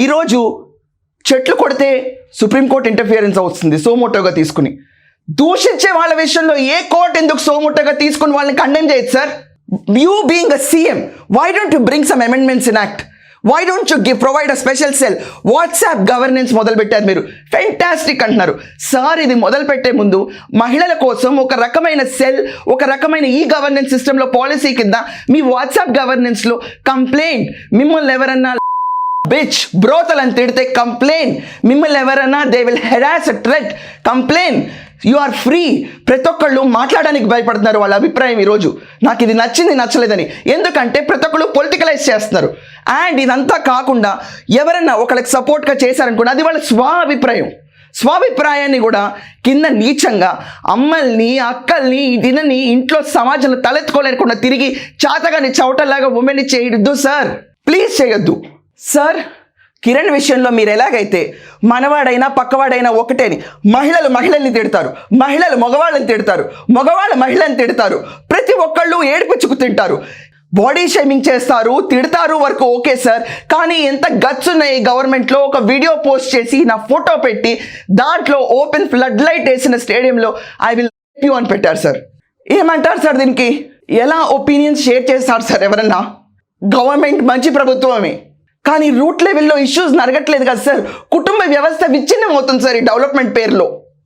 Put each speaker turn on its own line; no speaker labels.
ఈరోజు చెట్లు కొడితే సుప్రీంకోర్టు ఇంటర్ఫియరెన్స్ అవుతుంది సోమోటోగా తీసుకుని. దూషించే వాళ్ళ విషయంలో ఏ కోర్టు ఎందుకు సోమోటోగా తీసుకుని వాళ్ళని కండెమ్ చేయొచ్చు sir? You being a CM, why don't you bring some amendments in act? Why don't you provide a special cell? WhatsApp governance మొదలుపెట్టారు మీరు, ఫెంటాస్టిక్ అంటున్నారు సార్. ఇది మొదలు పెట్టే ముందు మహిళల కోసం ఒక రకమైన సెల్, ఒక రకమైన ఈ గవర్నెన్స్ సిస్టంలో పాలసీ కింద మీ వాట్సాప్ గవర్నెన్స్లో కంప్లైంట్, మిమ్మల్ని ఎవరన్నా బిచ్ బ్రోతల్ అని తిడితే కంప్లైంట్, మిమ్మల్ని ఎవరైనా they will harass a threat complaint, you are free. ప్రతి ఒక్కళ్ళు మాట్లాడడానికి భయపడుతున్నారు వాళ్ళ అభిప్రాయం. ఈరోజు నాకు ఇది నచ్చింది నచ్చలేదని, ఎందుకంటే ప్రతి ఒక్కళ్ళు పొలిటికలైజ్ చేస్తున్నారు. అండ్ ఇదంతా కాకుండా ఎవరన్నా ఒకళ్ళకి సపోర్ట్గా చేశారనుకోండి, అది వాళ్ళ స్వాభిప్రాయాన్ని కూడా కింద నీచంగా అమ్మల్ని అక్కల్ని తినని ఇంట్లో సమాజంలో తలెత్తుకోలేకుండా తిరిగి చాతగాని చవటలాగా ఉమెన్ని చేయొద్దు సార్, ప్లీజ్ చేయొద్దు సార్. కిరణ్ విషయంలో మీరు ఎలాగైతే మనవాడైనా పక్కవాడైనా ఒకటేని మహిళల్ని తిడతారు, మహిళలు మగవాళ్ళని తిడతారు, మగవాళ్ళ మహిళని తిడతారు, ప్రతి ఒక్కళ్ళు ఏడిపించుకు తింటారు, బాడీ షేమింగ్ చేస్తారు, తిడతారు వరకు ఓకే సార్. కానీ ఎంత గట్స్ ఉన్నాయి గవర్నమెంట్లో? ఒక వీడియో పోస్ట్ చేసి నా ఫోటో పెట్టి దాంట్లో ఓపెన్ ఫ్లడ్ లైట్ వేసిన స్టేడియంలో ఐ విల్ యూ అని పెట్టారు సార్. ఏమంటారు సార్ దీనికి? ఎలా ఒపీనియన్స్ షేర్ చేస్తారు సార్ ఎవరన్నా? గవర్నమెంట్ మంచి ప్రభుత్వమే, కానీ రూట్ లెవెల్లో ఇష్యూస్ నరగట్లేదు కదా సార్. కుటుంబ వ్యవస్థ విచ్ఛిన్నం అవుతుంది సార్ ఈ డెవలప్మెంట్ పేరులో.